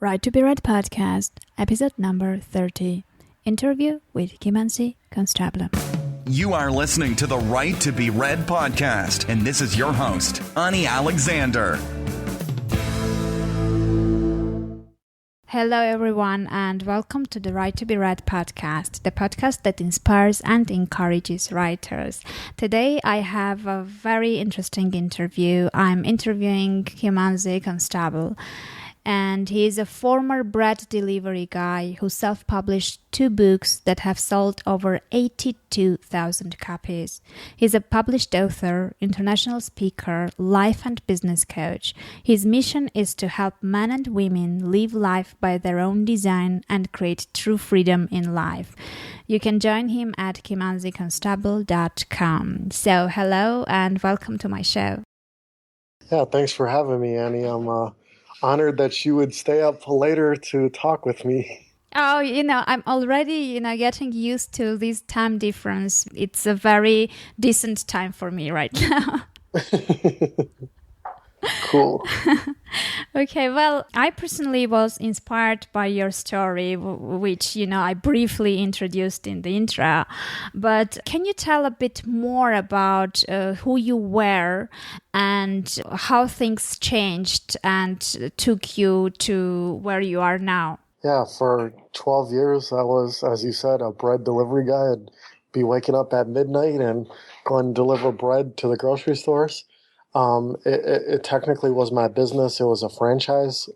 Right to be Read podcast, episode number 30. Interview with Kimanzi, Constable. You are listening to the Right to be Read podcast, and this is your host, Ani Alexander. Hello, everyone, and welcome to the Right to be Read podcast, the podcast that inspires and encourages writers. Today, I have a very interesting interview. I'm interviewing Kimanzi, Constable, and he is a former bread delivery guy who self-published 2 books that have sold over 82,000 copies. He's a published author, international speaker, life and business coach. His mission is to help men and women live life by their own design and create true freedom in life. You can join him at kimanziconstable.com. So hello and welcome to my show. Yeah, thanks for having me, Annie. I'm honored that you would stay up later to talk with me. Oh, I'm already, getting used to this time difference. It's a very decent time for me right now. Cool. Okay, well, I personally was inspired by your story, which, I briefly introduced in the intro. But can you tell a bit more about who you were and how things changed and took you to where you are now? Yeah, for 12 years, I was, as you said, a bread delivery guy. I'd be waking up at midnight and going to deliver bread to the grocery stores. It technically was my business. It was a franchise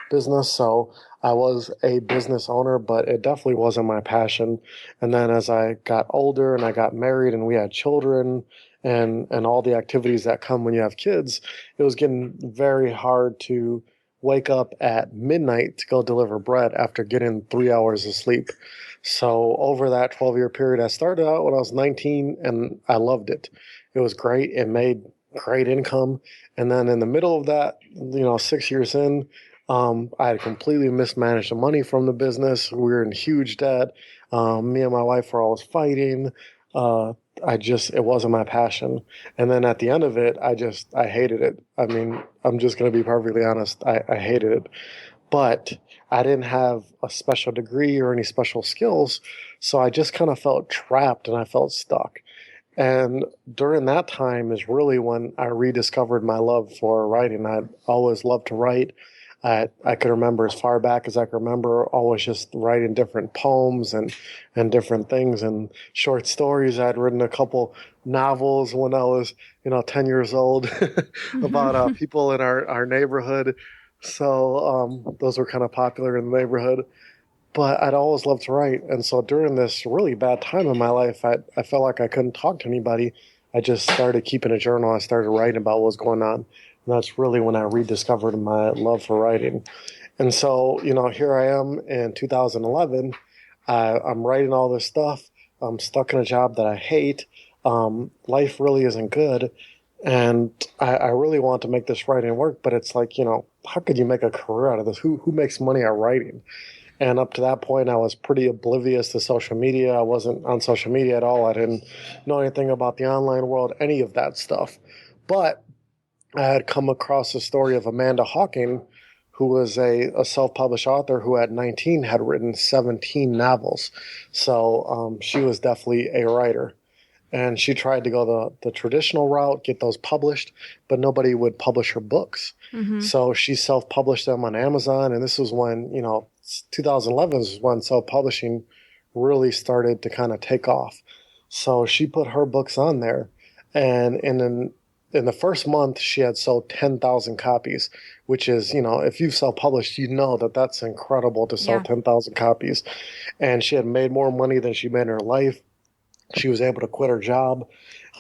business, so I was a business owner, but it definitely wasn't my passion. And then as I got older and I got married and we had children and all the activities that come when you have kids, it was getting very hard to wake up at midnight to go deliver bread after getting 3 hours of sleep. So over that 12-year period, I started out when I was 19 and I loved it. It was great. It made great income. And then in the middle of that, 6 years in, I had completely mismanaged the money from the business. We were in huge debt. Me and my wife were always fighting. It wasn't my passion. And then at the end of it, I hated it. I mean, I'm just going to be perfectly honest. I hated it. But I didn't have a special degree or any special skills. So I just kind of felt trapped and I felt stuck. And during that time is really when I rediscovered my love for writing. I'd always loved to write. I could remember as far back as I could remember always just writing different poems and different things and short stories. I'd written a couple novels when I was, 10 years old about people in our neighborhood. So those were kind of popular in the neighborhood. But I'd always loved to write. And so during this really bad time in my life, I felt like I couldn't talk to anybody. I just started keeping a journal. I started writing about what was going on. And that's really when I rediscovered my love for writing. And so, here I am in 2011. I'm writing all this stuff. I'm stuck in a job that I hate. Life really isn't good. And I really want to make this writing work. But it's like, how could you make a career out of this? Who makes money at writing? And up to that point, I was pretty oblivious to social media. I wasn't on social media at all. I didn't know anything about the online world, any of that stuff. But I had come across the story of Amanda Hawking, who was a self-published author who at 19 had written 17 novels. So she was definitely a writer. And she tried to go the traditional route, get those published, but nobody would publish her books. Mm-hmm. So she self-published them on Amazon. And this was when, 2011 was when self-publishing really started to kind of take off. So she put her books on there. And in the first month, she had sold 10,000 copies, which is, if you've self-published, that's incredible to sell 10,000 copies. And she had made more money than she made in her life. She was able to quit her job.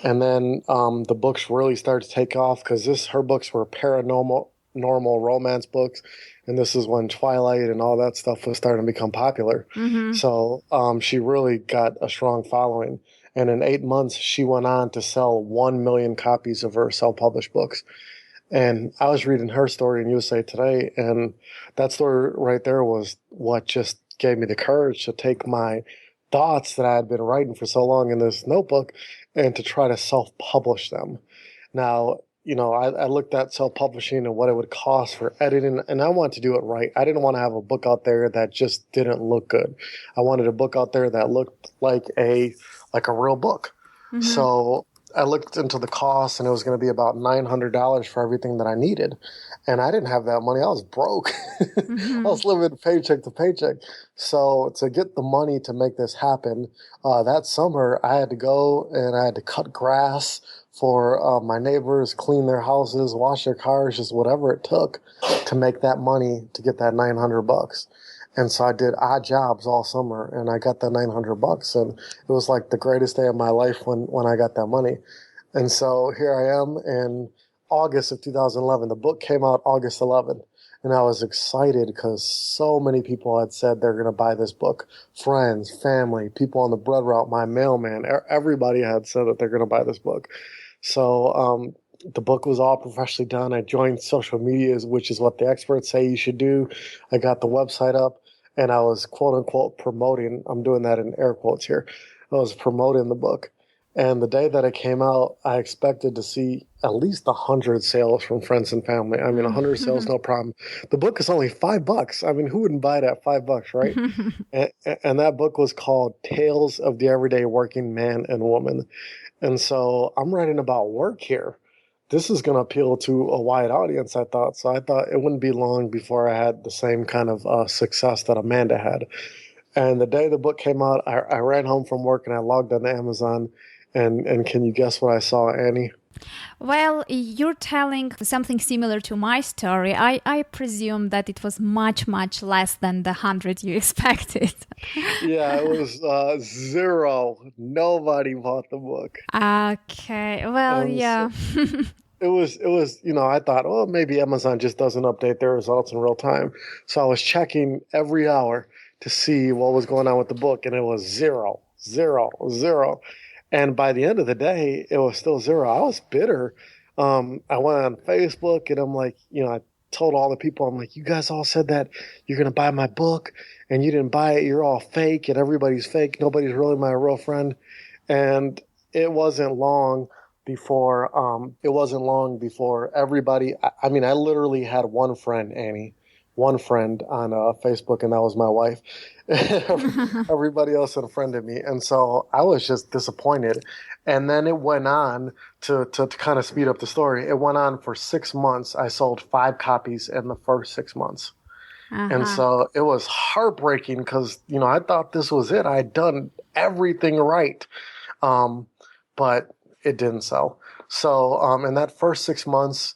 And then the books really started to take off because her books were paranormal romance books. And this is when Twilight and all that stuff was starting to become popular. Mm-hmm. So she really got a strong following. And in 8 months, she went on to sell 1 million copies of her self-published books. And I was reading her story in USA Today, and that story right there was what just gave me the courage to take my thoughts that I had been writing for so long in this notebook and to try to self-publish them. Now, I looked at self-publishing and what it would cost for editing, and I wanted to do it right. I didn't want to have a book out there that just didn't look good. I wanted a book out there that looked like a real book. Mm-hmm. So I looked into the cost, and it was going to be about $900 for everything that I needed. And I didn't have that money. I was broke. Mm-hmm. I was living paycheck to paycheck. So to get the money to make this happen, that summer I had to go and I had to cut grass for my neighbors, clean their houses, wash their cars, just whatever it took to make that money to get that $900. And so I did odd jobs all summer, and I got that $900, and it was like the greatest day of my life when I got that money. And so here I am in August of 2011. The book came out August 11th, and I was excited because so many people had said they're going to buy this book. Friends, family, people on the bread route, my mailman, everybody had said that they're going to buy this book. So the book was all professionally done. I joined social medias, which is what the experts say you should do. I got the website up, and I was quote unquote promoting. I'm doing that in air quotes here. I was promoting the book. And the day that it came out, I expected to see at least 100 sales from friends and family. I mean, 100 sales, no problem. The book is only $5. I mean, who wouldn't buy it at $5, right? and that book was called Tales of the Everyday Working Man and Woman. And so I'm writing about work here. This is going to appeal to a wide audience, I thought. So I thought it wouldn't be long before I had the same kind of success that Amanda had. And the day the book came out, I ran home from work and I logged on Amazon. And can you guess what I saw, Annie? Well, you're telling something similar to my story. I presume that it was much, much less than the 100 you expected. Yeah, it was 0. Nobody bought the book. Okay, well, yeah. It was, I thought, oh, maybe Amazon just doesn't update their results in real time. So I was checking every hour to see what was going on with the book, and it was 0, 0, 0. And by the end of the day, it was still 0. I was bitter. I went on Facebook, and I'm like, I told all the people, I'm like, you guys all said that you're going to buy my book, and you didn't buy it. You're all fake, and everybody's fake. Nobody's really my real friend. And it wasn't long before everybody. I mean, I literally had one friend, Annie, one friend on Facebook, and that was my wife. Everybody else unfriended me. And so I was just disappointed. And then it went on to kind of speed up the story. It went on for 6 months. I sold 5 copies in the first 6 months. And so it was heartbreaking because, I thought this was it. I had done everything right. But it didn't sell. So in that first 6 months,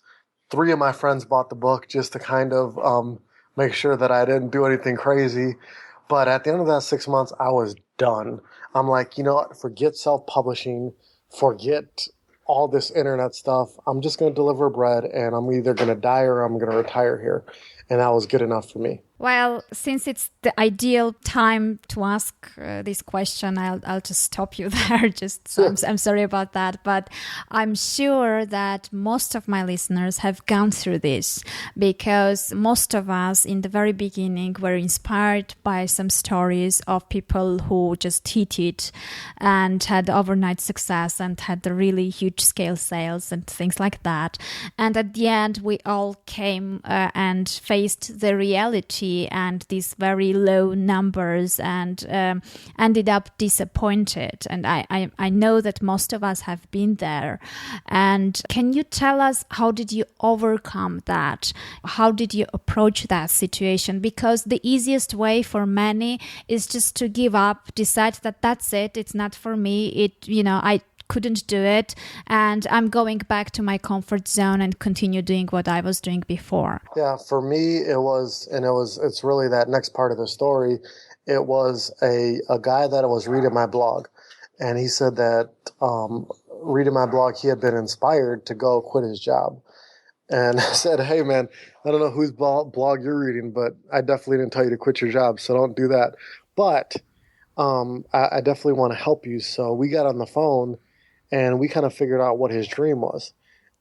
3 of my friends bought the book just to kind of make sure that I didn't do anything crazy. But at the end of that 6 months, I was done. I'm like, you know what? Forget self-publishing. Forget all this internet stuff. I'm just going to deliver bread, and I'm either going to die or I'm going to retire here. And that was good enough for me. Well, since it's the ideal time to ask this question, I'll just stop you there. I'm sorry about that, but I'm sure that most of my listeners have gone through this because most of us in the very beginning were inspired by some stories of people who just hit it and had overnight success and had the really huge scale sales and things like that. And at the end, we all came and faced the reality and these very low numbers and ended up disappointed. And I know that most of us have been there. And can you tell us how did you overcome that? How did you approach that situation? Because the easiest way for many is just to give up, decide that that's it. It's not for me. I couldn't do it, and I'm going back to my comfort zone and continue doing what I was doing before. Yeah, for me, it's really that next part of the story. It was a guy that was reading my blog, and he said that reading my blog, he had been inspired to go quit his job. And I said, hey, man, I don't know whose blog you're reading, but I definitely didn't tell you to quit your job, so don't do that. But I definitely want to help you. So we got on the phone, and we kind of figured out what his dream was.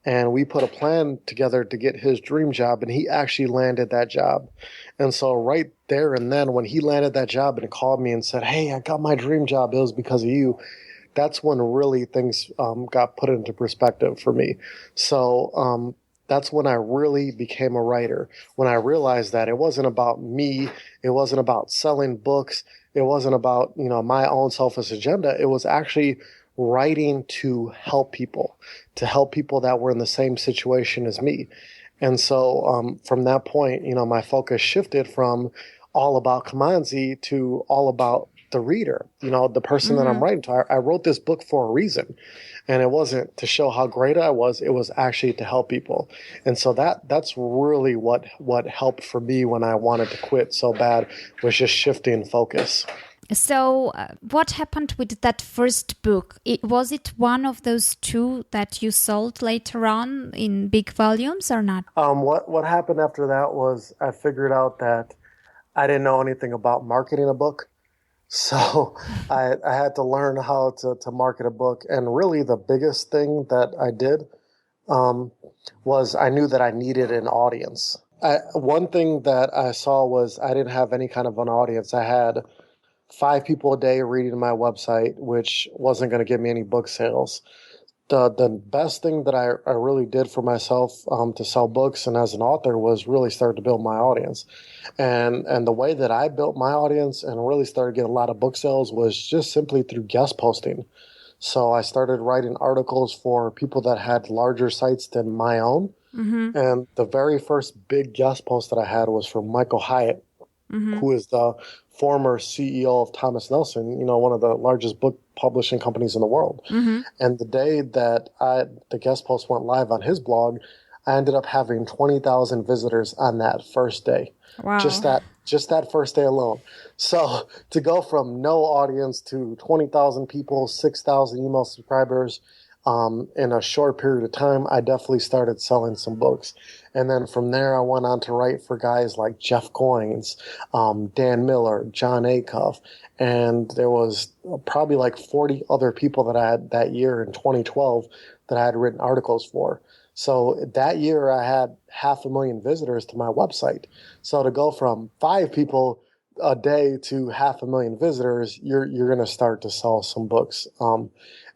And we put a plan together to get his dream job, and he actually landed that job. And so right there and then, when he landed that job and called me and said, hey, I got my dream job, it was because of you. that's when really things got put into perspective for me. So that's when I really became a writer, when I realized that it wasn't about me, it wasn't about selling books, it wasn't about, my own selfish agenda. It was actually writing to help people that were in the same situation as me. And so from that point, my focus shifted from all about Kimanzi to all about the reader, the person that I'm writing to. I wrote this book for a reason. And it wasn't to show how great I was. It was actually to help people. And so that's really what helped for me when I wanted to quit so bad, was just shifting focus. So what happened with that first book? Was it one of those two that you sold later on in big volumes or not? What happened after that was I figured out that I didn't know anything about marketing a book. So I had to learn how to market a book. And really the biggest thing that I did was I knew that I needed an audience. One thing that I saw was I didn't have any kind of an audience. I had 5 people a day reading my website, which wasn't going to give me any book sales. The best thing that I really did for myself to sell books and as an author was really start to build my audience. And the way that I built my audience and really started getting a lot of book sales was just simply through guest posting. So I started writing articles for people that had larger sites than my own. And the very first big guest post that I had was for Michael Hyatt, who is the former CEO of Thomas Nelson, one of the largest book publishing companies in the world. And the day that the guest post went live on his blog, I ended up having 20,000 visitors on that first day. Wow. Just that first day alone. So to go from no audience to 20,000 people, 6,000 email subscribers, in a short period of time, I definitely started selling some books. And then from there, I went on to write for guys like Jeff Goins, Dan Miller, John Acuff. And there was probably like 40 other people that I had that year in 2012 that I had written articles for. So that year, I had 500,000 visitors to my website. So to go from 5 people a day to 500,000 visitors, you're going to start to sell some books.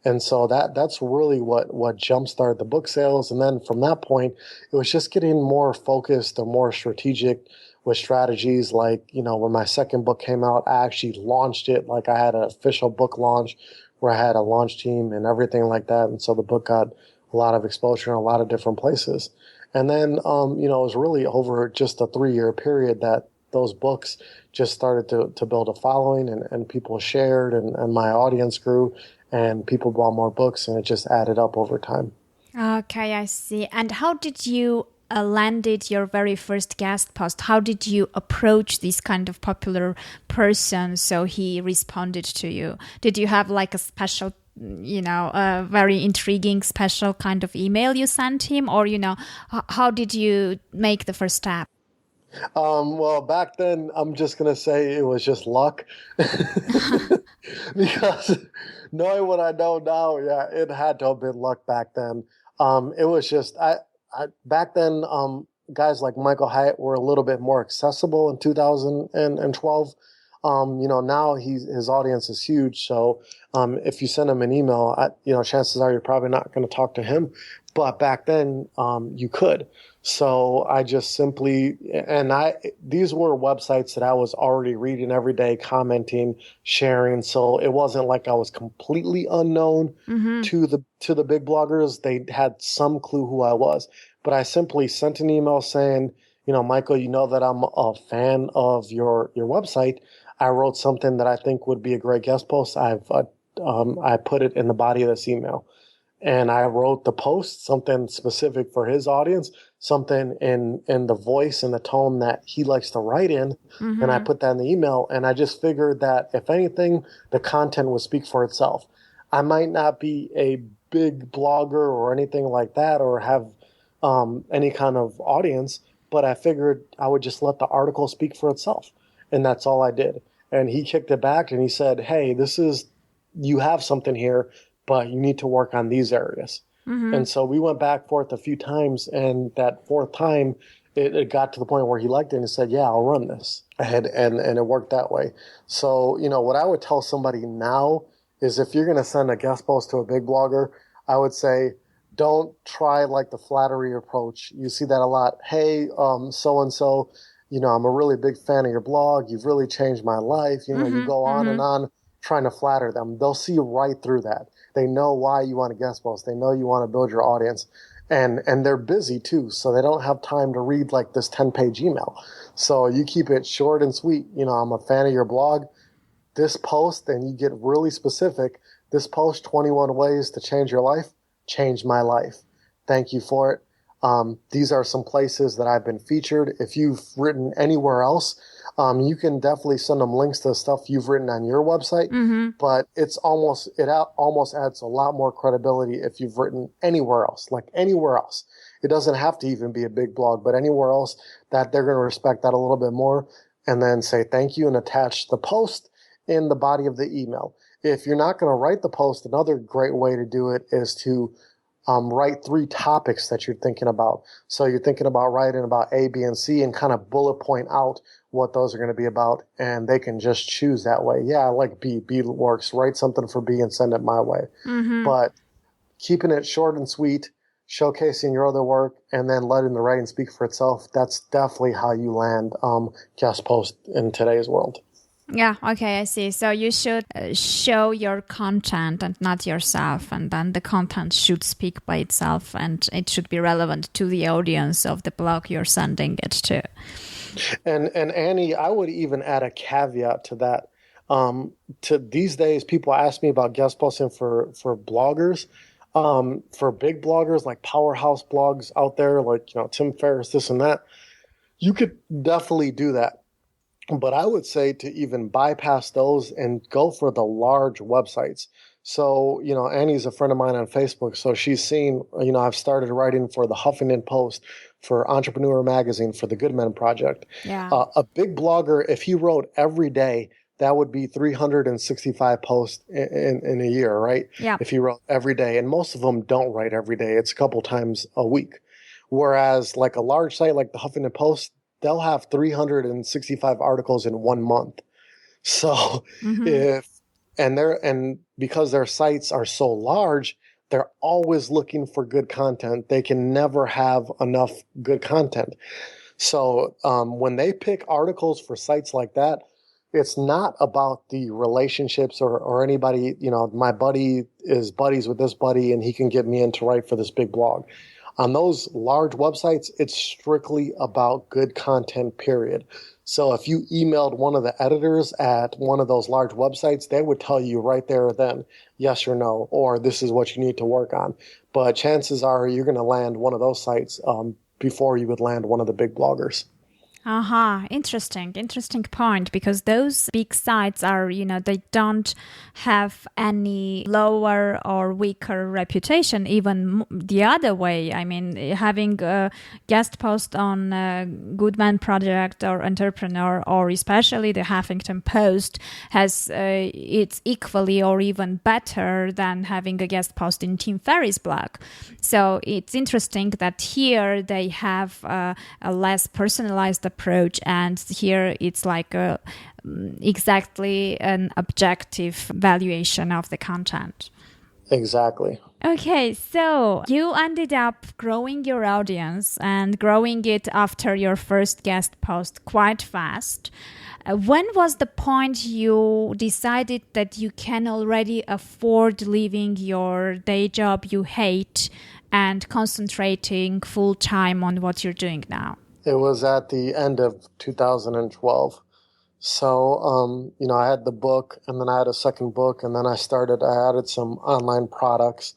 And so that's really what jump-started the book sales. And then from that point, it was just getting more focused and more strategic with strategies. Like, when my second book came out, I actually launched it. Like I had an official book launch where I had a launch team and everything like that. And so the book got a lot of exposure in a lot of different places. And then, it was really over just a 3-year period that those books just started to build a following and people shared and my audience grew. And people bought more books, and it just added up over time. Okay, I see. And how did you landed your very first guest post? How did you approach this kind of popular person so he responded to you? Did you have like a special, a very intriguing special kind of email you sent him? Or, how did you make the first step? Well, back then, I'm just going to say it was just luck. Because knowing what I know now, yeah, it had to have been luck back then. It was just, I back then, guys like Michael Hyatt were a little bit more accessible in 2012. Now his audience is huge. So, if you send him an email, chances are you're probably not going to talk to him. But back then, you could. So I just simply, these were websites that I was already reading every day, commenting, sharing. So it wasn't like I was completely unknown to the big bloggers. They had some clue who I was, but I simply sent an email saying, Michael, that I'm a fan of your website. I wrote something that I think would be a great guest post. I put it in the body of this email. And I wrote the post, something specific for his audience, something in the voice and the tone that he likes to write in. And I put that in the email. And I just figured that if anything, the content would speak for itself. I might not be a big blogger or anything like that or have any kind of audience, but I figured I would just let the article speak for itself. And that's all I did. And he kicked it back and he said, hey, you have something here, but you need to work on these areas. And so we went back forth a few times, and that fourth time, it got to the point where he liked it and he said, yeah, I'll run this. And it worked that way. So, what I would tell somebody now is if you're going to send a guest post to a big blogger, I would say don't try like the flattery approach. You see that a lot. Hey, so-and-so, I'm a really big fan of your blog. You've really changed my life. You go on and on trying to flatter them. They'll see right through that. They know why you want to guest post. They know you want to build your audience. And they're busy too, so they don't have time to read like this 10-page email. So you keep it short and sweet. I'm a fan of your blog. This post, and you get really specific. This post, 21 ways to change your life, changed my life. Thank you for it. These are some places that I've been featured. If you've written anywhere else, you can definitely send them links to stuff you've written on your website, but it almost adds a lot more credibility if you've written anywhere else, like anywhere else. It doesn't have to even be a big blog, but anywhere else that they're going to respect that a little bit more, and then say thank you and attach the post in the body of the email. If you're not going to write the post, another great way to do it is to write 3 topics that you're thinking about. So you're thinking about writing about A, B, and C and kind of bullet point out what those are going to be about, and they can just choose that way. Yeah, I like B. B works. Write something for B and send it my way. But keeping it short and sweet, showcasing your other work, and then letting the writing speak for itself, that's definitely how you land guest post in today's world. Yeah, okay, I see. So you should show your content and not yourself, and then the content should speak by itself, and it should be relevant to the audience of the blog you're sending it to. And Annie, I would even add a caveat to that. To these days, people ask me about guest posting for bloggers, for big bloggers like powerhouse blogs out there, like Tim Ferriss, this and that. You could definitely do that. But I would say to even bypass those and go for the large websites. So, Annie's a friend of mine on Facebook. So she's seen, I've started writing for the Huffington Post, for Entrepreneur Magazine, for the Good Men Project. Yeah. A big blogger, if he wrote every day, that would be 365 posts in a year, right? Yeah. If he wrote every day. And most of them don't write every day. It's a couple times a week. Whereas like a large site like the Huffington Post, they'll have 365 articles in 1 month. So because their sites are so large, they're always looking for good content. They can never have enough good content. So when they pick articles for sites like that, it's not about the relationships or anybody, my buddy is buddies with this buddy and he can get me in to write for this big blog. On those large websites, it's strictly about good content, period. So if you emailed one of the editors at one of those large websites, they would tell you right there or then, yes or no, or this is what you need to work on. But chances are you're going to land one of those sites before you would land one of the big bloggers. Interesting point, because those big sites are, they don't have any lower or weaker reputation, even the other way. I mean, having a guest post on Good Man Project or Entrepreneur, or especially the Huffington Post, has it's equally or even better than having a guest post in Tim Ferriss' blog. So it's interesting that here they have a less personalized approach, and here it's like exactly an objective valuation of the content. Exactly. Okay, so you ended up growing your audience and growing it after your first guest post quite fast. When was the point you decided that you can already afford leaving your day job you hate and concentrating full time on what you're doing now? It was at the end of 2012. So, I had the book, and then I had a second book, and then I added some online products,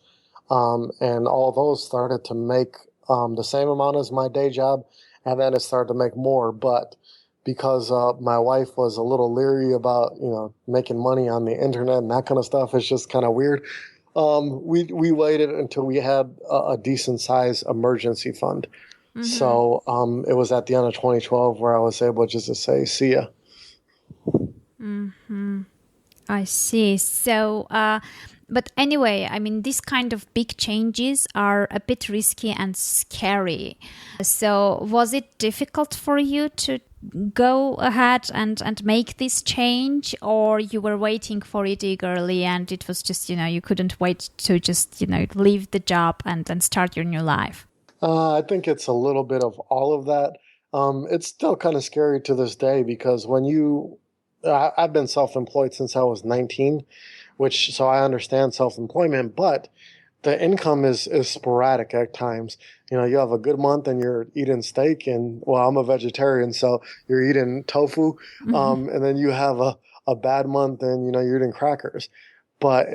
and all those started to make the same amount as my day job, and then it started to make more. But because my wife was a little leery about, making money on the internet and that kind of stuff, it's just kind of weird. We waited until we had a decent size emergency fund. So it was at the end of 2012 where I was able just to say, see ya. I see. So, but anyway, I mean, these kind of big changes are a bit risky and scary. So was it difficult for you to go ahead and make this change, or you were waiting for it eagerly and it was just, you couldn't wait to just, leave the job and start your new life? I think it's a little bit of all of that. It's still kind of scary to this day because I've been self-employed since I was 19, so I understand self-employment, but the income is sporadic at times. You have a good month and you're eating steak I'm a vegetarian, so you're eating tofu. And then you have a bad month and, you're eating crackers. But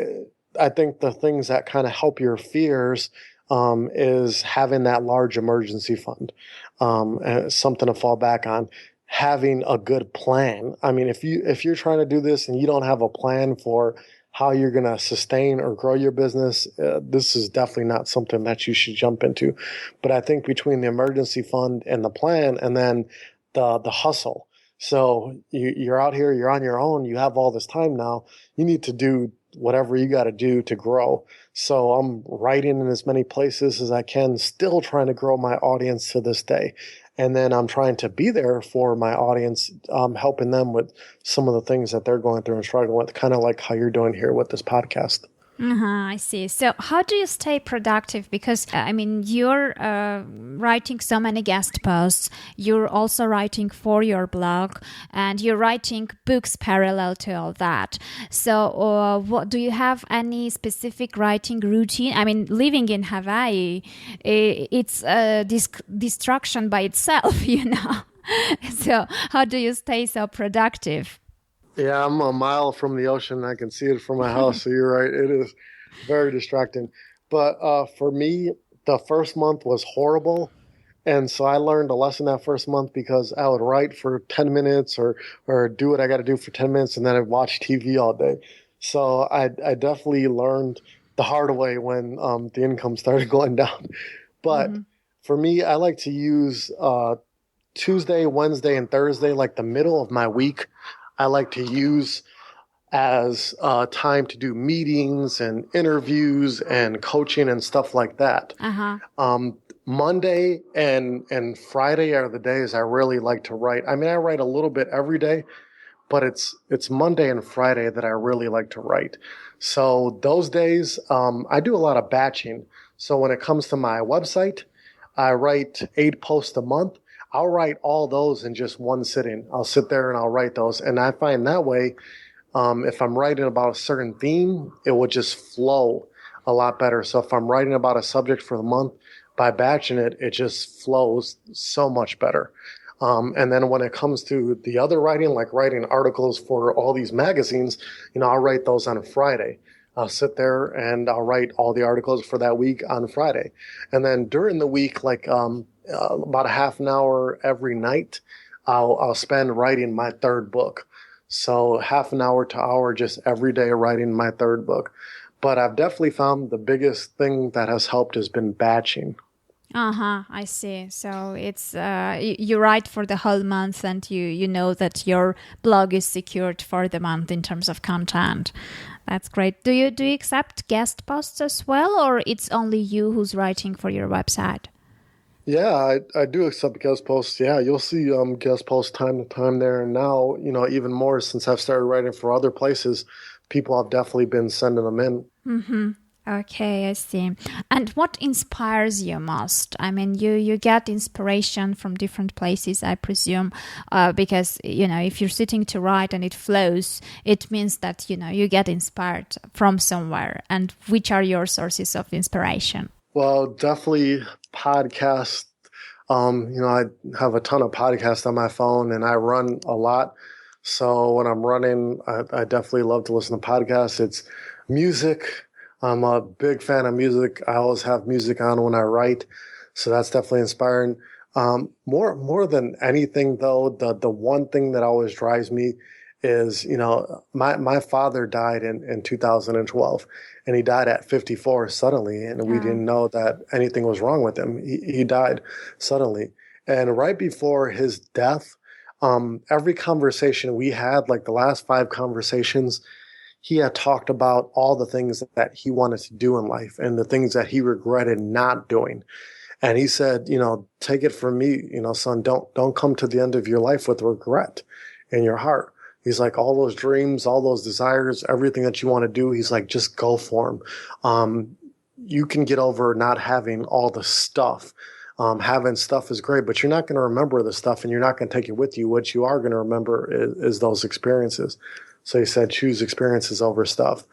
I think the things that kind of help your fears is having that large emergency fund, and something to fall back on, having a good plan. I mean, if you're trying to do this and you don't have a plan for how you're going to sustain or grow your business, this is definitely not something that you should jump into. But I think between the emergency fund and the plan, and then the hustle. So you're out here, you're on your own, you have all this time now, you need to do whatever you got to do to grow. So I'm writing in as many places as I can, still trying to grow my audience to this day. And then I'm trying to be there for my audience, helping them with some of the things that they're going through and struggling with, kind of like how you're doing here with this podcast. I see. So how do you stay productive? Because, you're writing so many guest posts. You're also writing for your blog, and you're writing books parallel to all that. So what do you have any specific writing routine? I mean, living in Hawaii, it's a distraction by itself, So how do you stay so productive? Yeah, I'm a mile from the ocean. I can see it from my house. So you're right. It is very distracting. But for me, the first month was horrible. And so I learned a lesson that first month because I would write for 10 minutes or do what I got to do for 10 minutes, and then I'd watch TV all day. So I definitely learned the hard way when the income started going down. But for me, I like to use Tuesday, Wednesday, and Thursday, like the middle of my week, I like to use as time to do meetings and interviews and coaching and stuff like that. Monday and Friday are the days I really like to write. I mean, I write a little bit every day, but it's Monday and Friday that I really like to write. So those days, I do a lot of batching. So when it comes to my website, I write 8 posts a month. I'll write all those in just one sitting. I'll sit there and I'll write those. And I find that way, if I'm writing about a certain theme, it will just flow a lot better. So if I'm writing about a subject for the month, by batching it, it just flows so much better. And then when it comes to the other writing, like writing articles for all these magazines, I'll write those on a Friday. I'll sit there and I'll write all the articles for that week on Friday. And then during the week, like about a half an hour every night, I'll spend writing my third book. So half an hour to hour just every day writing my third book. But I've definitely found the biggest thing that has helped has been batching. I see. So it's you write for the whole month, and you know that your blog is secured for the month in terms of content. That's great. Do you accept guest posts as well, or it's only you who's writing for your website? Yeah, I do accept guest posts. Yeah, you'll see guest posts time to time there. And now, even more since I've started writing for other places, people have definitely been sending them in. Okay, I see. And what inspires you most? I mean, you get inspiration from different places, I presume, because, if you're sitting to write and it flows, it means that, you get inspired from somewhere. And which are your sources of inspiration? Well, definitely podcasts. I have a ton of podcasts on my phone and I run a lot. So when I'm running, I definitely love to listen to podcasts. It's music. I'm a big fan of music. I always have music on when I write. So that's definitely inspiring. More than anything though, the one thing that always drives me is, my father died in 2012 and he died at 54 suddenly. And we didn't know that anything was wrong with him. He died suddenly. And right before his death, every conversation we had, like the last 5 conversations, he had talked about all the things that he wanted to do in life and the things that he regretted not doing. And he said, take it from me, son, don't come to the end of your life with regret in your heart. He's like, all those dreams, all those desires, everything that you want to do, he's like, just go for them. You can get over not having all the stuff. Having stuff is great, but you're not going to remember the stuff and you're not going to take it with you. What you are going to remember is those experiences. So he said, choose experiences over stuff.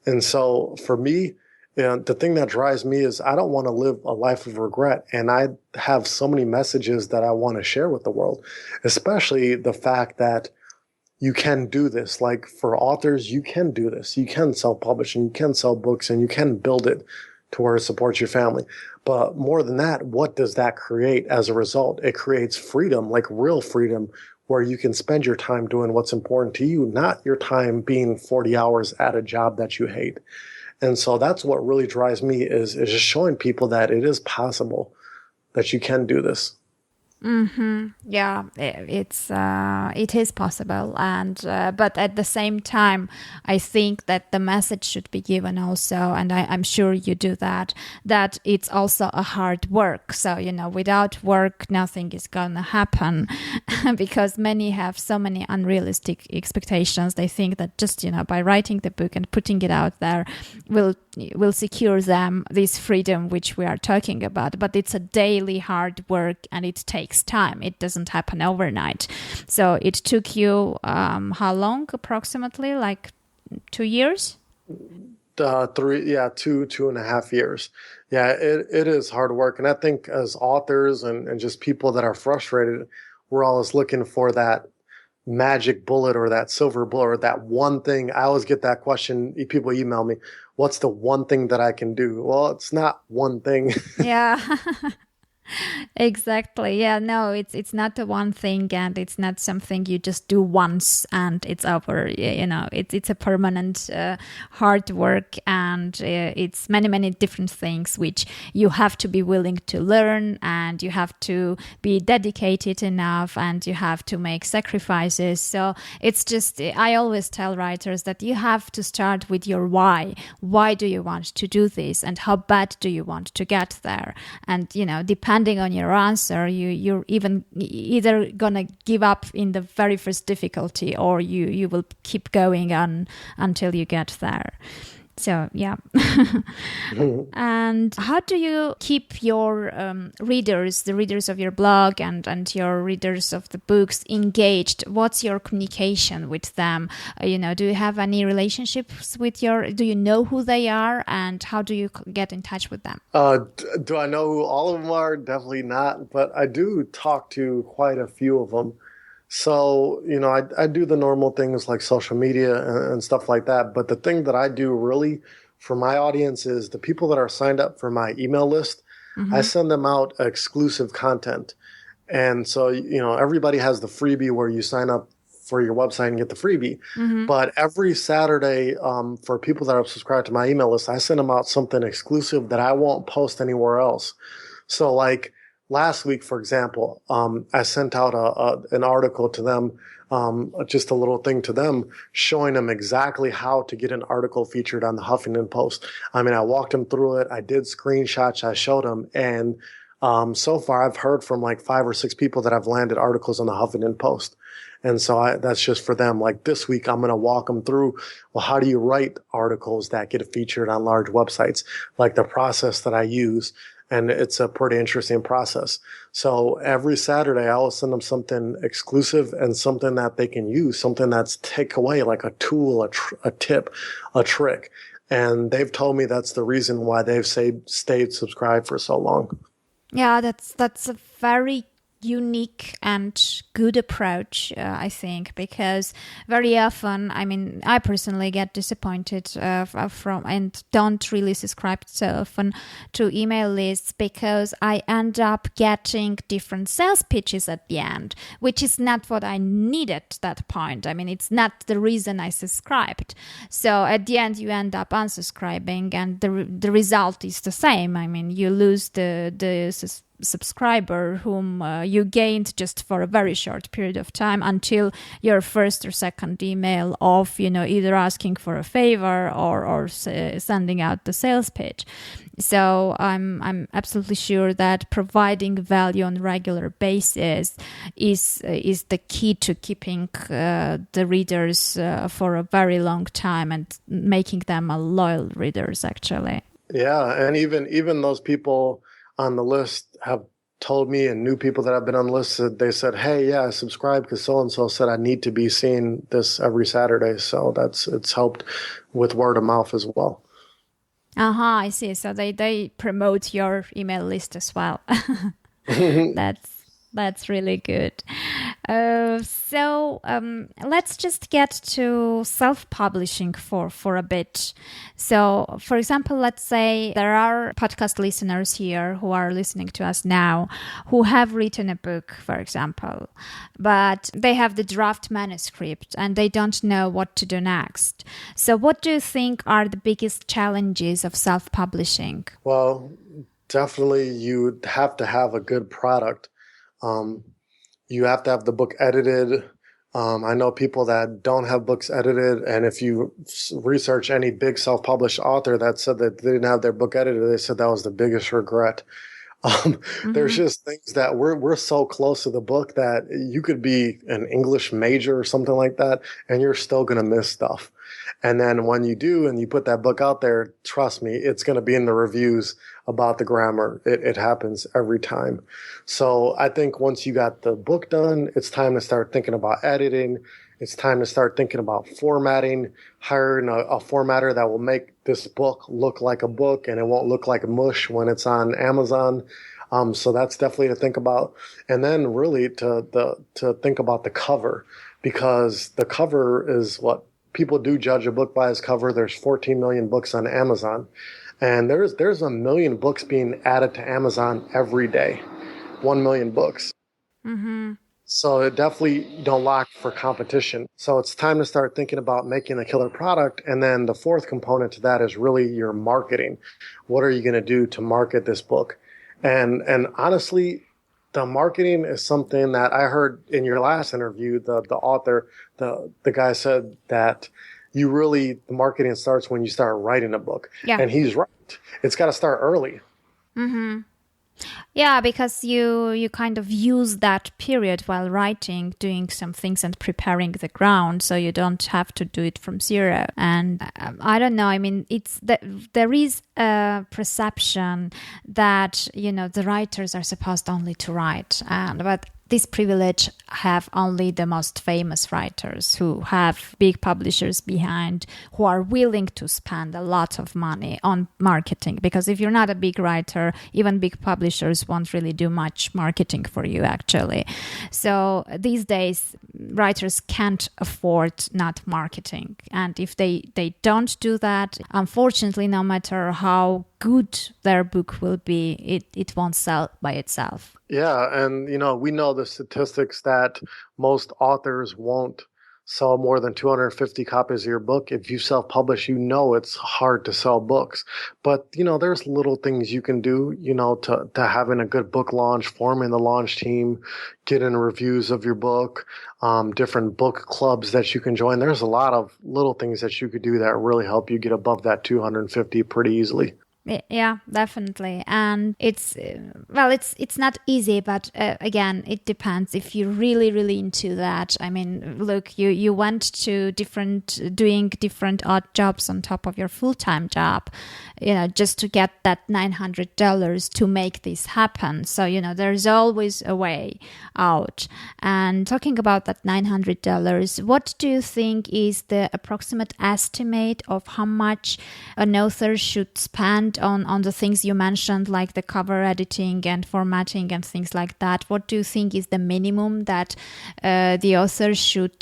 And so for me, the thing that drives me is I don't want to live a life of regret. And I have so many messages that I want to share with the world, especially the fact that you can do this. Like for authors, you can do this. You can self-publish and you can sell books and you can build it to where it supports your family. But more than that, what does that create as a result? It creates freedom, like real freedom, where you can spend your time doing what's important to you, not your time being 40 hours at a job that you hate. And so that's what really drives me is just showing people that it is possible, that you can do this. Mm-hmm. Yeah, it is possible, and but at the same time, I think that the message should be given also, and I'm sure you do that it's also a hard work. So without work, nothing is gonna happen, because many have so many unrealistic expectations. They think that just by writing the book and putting it out there will secure them this freedom which we are talking about. But it's a daily hard work, and it takes time. It doesn't happen overnight. So it took you how long approximately? Like 2 years? 2.5 years. Yeah, it is hard work. And I think as authors and just people that are frustrated, we're always looking for that magic bullet or that silver bullet or that one thing. I always get that question. People email me, what's the one thing that I can do? Well, it's not one thing. Yeah. Exactly. Yeah, no, it's not the one thing, and it's not something you just do once and it's over. It's a permanent hard work, and it's many different things which you have to be willing to learn, and you have to be dedicated enough, and you have to make sacrifices. So it's just, I always tell writers that you have to start with your why. Why do you want to do this, and how bad do you want to get there? And depending on your answer, you're either gonna give up in the very first difficulty, or you will keep going on until you get there. So yeah. And how do you keep your readers, the readers of your blog and your readers of the books, engaged? What's your communication with them? Do you have any relationships do you know who they are, and how do you get in touch with them? Do I know who all of them are? Definitely not, but I do talk to quite a few of them. So, I do the normal things like social media and stuff like that. But the thing that I do really for my audience is the people that are signed up for my email list. Mm-hmm. I send them out exclusive content. And so, everybody has the freebie where you sign up for your website and get the freebie. Mm-hmm. But every Saturday, for people that are subscribed to my email list, I send them out something exclusive that I won't post anywhere else. So like, last week, for example, I sent out an article to them, just a little thing to them, showing them exactly how to get an article featured on the Huffington Post. I mean, I walked them through it. I did screenshots. I showed them. And so far, I've heard from like 5 or 6 people that have landed articles on the Huffington Post. And so that's just for them. Like this week, I'm going to walk them through, well, how do you write articles that get featured on large websites? Like the process that I use. And it's a pretty interesting process. So every Saturday, I will send them something exclusive and something that they can use, something that's takeaway, like a tool, a tip, a trick. And they've told me that's the reason why they've stayed subscribed for so long. Yeah, that's a very unique and good approach, I think, because very often, I personally get disappointed from and don't really subscribe so often to email lists, because I end up getting different sales pitches at the end, which is not what I needed at that point. It's not the reason I subscribed. So at the end, you end up unsubscribing, and the result is the same. You lose the subscriber whom you gained just for a very short period of time until your first or second email of, either asking for a favor or sending out the sales pitch. So I'm absolutely sure that providing value on a regular basis is the key to keeping the readers for a very long time and making them a loyal readers, actually. Yeah, and even those people on the list have told me, and new people that have been unlisted, they said, "Hey, yeah, I subscribe because so and so said I need to be seeing this every Saturday." So it's helped with word of mouth as well. I see. So they promote your email list as well. That's really good. So let's just get to self-publishing for a bit. So, for example, let's say there are podcast listeners here who are listening to us now who have written a book, for example, but they have the draft manuscript and they don't know what to do next. So what do you think are the biggest challenges of self-publishing? Well, definitely you have to have a good product. You have to have the book edited. I know people that don't have books edited, and if you research any big self-published author that said that they didn't have their book edited, they said that was the biggest regret. There's just things that we're so close to the book that you could be an English major or something like that, and you're still going to miss stuff. And then when you do and you put that book out there, trust me, it's going to be in the reviews about the grammar. It happens every time. So I think once you got the book done, it's time to start thinking about editing. It's time to start thinking about formatting, hiring a formatter that will make this book look like a book and it won't look like mush when it's on Amazon. So that's definitely to think about. And then really to think about the cover, because the cover is what people do judge a book by its cover. There's 14 million books on Amazon, and there's 1 million books being added to Amazon every day. 1 million books. Mm-hmm. So it definitely don't lock for competition. So it's time to start thinking about making a killer product. And then the fourth component to that is really your marketing. What are you going to do to market this book? And honestly, the marketing is something that I heard in your last interview. The author, the guy said that the marketing starts when you start writing a book. Yeah. And he's right. It's got to start early. Mm-hmm. Yeah, because you kind of use that period while writing, doing some things and preparing the ground, so you don't have to do it from zero. And I don't know, I mean, there is a perception that, the writers are supposed only to write, but this privilege have only the most famous writers who have big publishers behind, who are willing to spend a lot of money on marketing. Because if you're not a big writer, even big publishers won't really do much marketing for you, actually. So these days, writers can't afford not marketing. And if they don't do that, unfortunately, no matter how good their book will be, it won't sell by itself. Yeah, and we know the statistics that most authors won't sell more than 250 copies of your book. If you self-publish, it's hard to sell books. But, there's little things you can do, to having a good book launch, forming the launch team, getting reviews of your book, different book clubs that you can join. There's a lot of little things that you could do that really help you get above that 250 pretty easily. Yeah, definitely. And it's not easy, but again, it depends if you're really, really into that. I mean, look, you went to doing different odd jobs on top of your full-time job, just to get that $900 to make this happen. So, there's always a way out. And talking about that $900, what do you think is the approximate estimate of how much an author should spend on the things you mentioned, like the cover editing and formatting and things like that? What do you think is the minimum that the author should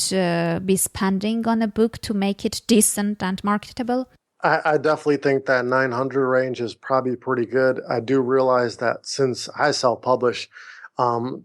be spending on a book to make it decent and marketable? I definitely think that 900 range is probably pretty good. I do realize that since I self-publish,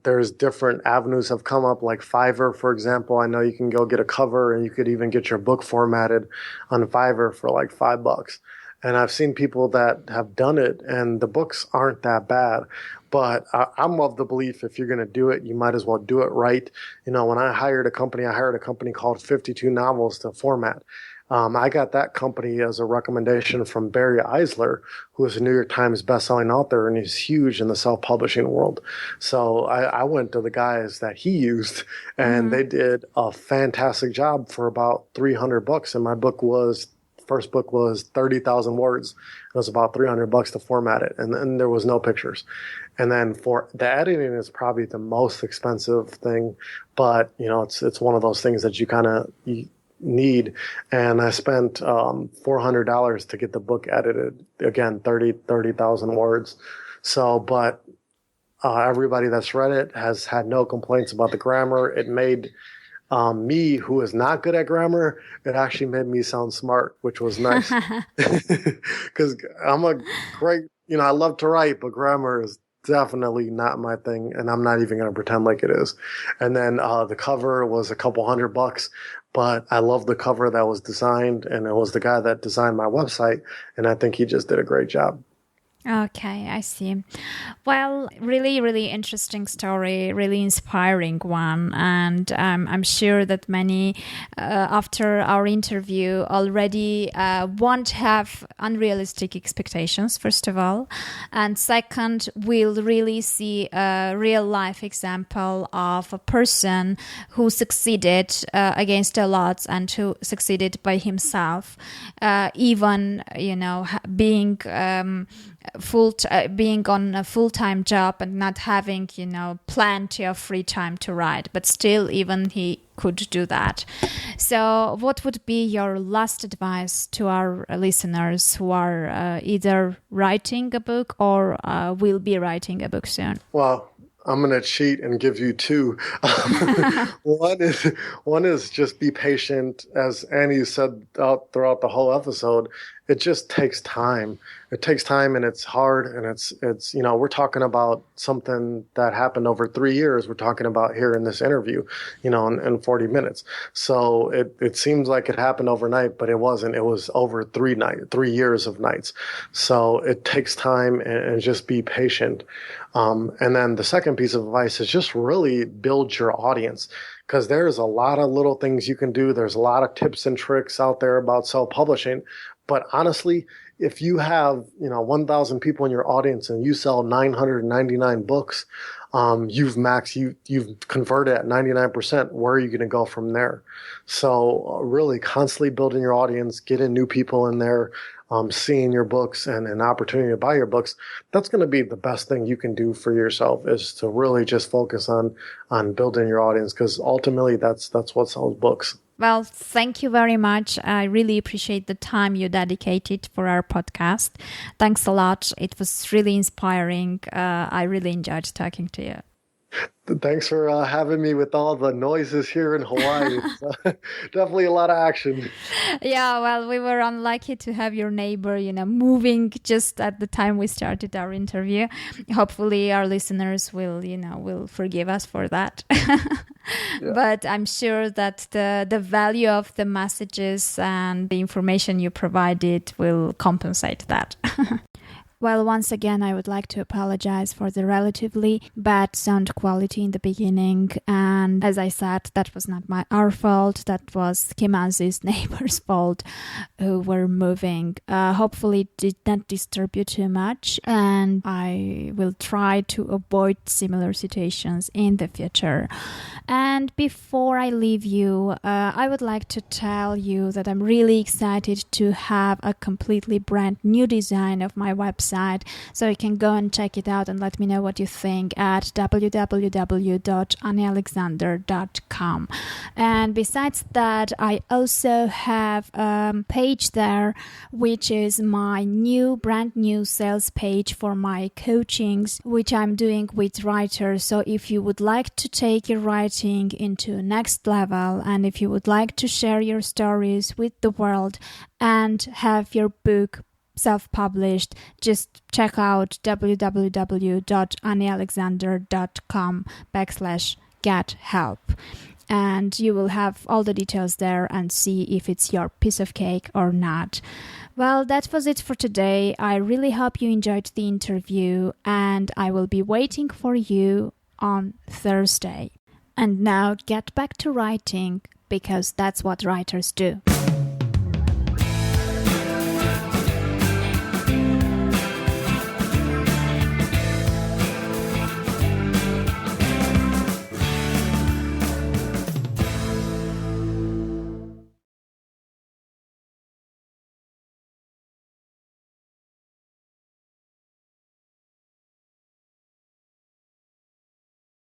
there's different avenues have come up, like Fiverr, for example. I know you can go get a cover and you could even get your book formatted on Fiverr for like $5. And I've seen people that have done it, and the books aren't that bad. But I'm of the belief if you're going to do it, you might as well do it right. When I hired a company called 52 Novels to format. I got that company as a recommendation from Barry Eisler, who is a New York Times bestselling author, and he's huge in the self-publishing world. So I went to the guys that he used, and they did a fantastic job for about 300 bucks. And my first book was 30,000 words. It was about $300 to format it. And then there was no pictures. And then for the editing is probably the most expensive thing, but it's one of those things that you kind of need. And I spent $400 to get the book edited. Again, 30,000 words. So, but everybody that's read it has had no complaints about the grammar. It made me, who is not good at grammar, it actually made me sound smart, which was nice. Because I'm a great, I love to write, but grammar is definitely not my thing, and I'm not even going to pretend like it is. And then the cover was a couple $100, but I love the cover that was designed, and it was the guy that designed my website, and I think he just did a great job. Okay, I see. Well, really, really interesting story, really inspiring one. And I'm sure that many, after our interview, already won't have unrealistic expectations, first of all. And second, we'll really see a real life example of a person who succeeded against the odds and who succeeded by himself, even, being being on a full-time job and not having, plenty of free time to write, but still even he could do that. So what would be your last advice to our listeners who are either writing a book or will be writing a book soon? Well, I'm going to cheat and give you two. One is just be patient. As Annie said throughout the whole episode, it just takes time. It takes time, and it's hard, and it's we're talking about something that happened over 3 years. We're talking about here in this interview, in 40 minutes. So it seems like it happened overnight, but it wasn't. It was over 3 years of nights. So it takes time, and just be patient. And then the second piece of advice is just really build your audience, because there's a lot of little things you can do. There's a lot of tips and tricks out there about self-publishing. But honestly, if you have, 1,000 people in your audience and you sell 999 books, you've converted at 99%. Where are you going to go from there? So really constantly building your audience, getting new people in there, seeing your books and an opportunity to buy your books. That's going to be the best thing you can do for yourself, is to really just focus on building your audience, because ultimately that's what sells books. Well, thank you very much. I really appreciate the time you dedicated for our podcast. Thanks a lot. It was really inspiring. I really enjoyed talking to you. Thanks for having me with all the noises here in Hawaii. It's definitely a lot of action. Yeah, well, we were unlucky to have your neighbor, moving just at the time we started our interview. Hopefully our listeners will forgive us for that. Yeah. But I'm sure that the value of the messages and the information you provided will compensate that. Well, once again, I would like to apologize for the relatively bad sound quality in the beginning. And as I said, that was not our fault. That was Kimanzi's neighbor's fault, who were moving. Hopefully it did not disturb you too much. And I will try to avoid similar situations in the future. And before I leave you, I would like to tell you that I'm really excited to have a completely brand new design of my website. So you can go and check it out and let me know what you think at www.anialexander.com. And besides that, I also have a page there, which is my brand new sales page for my coachings, which I'm doing with writers. So if you would like to take your writing into next level, and if you would like to share your stories with the world and have your book self-published, just check out www.anialexander.com/get-help. And you will have all the details there and see if it's your piece of cake or not. Well, that was it for today. I really hope you enjoyed the interview, and I will be waiting for you on Thursday. And now get back to writing, because that's what writers do.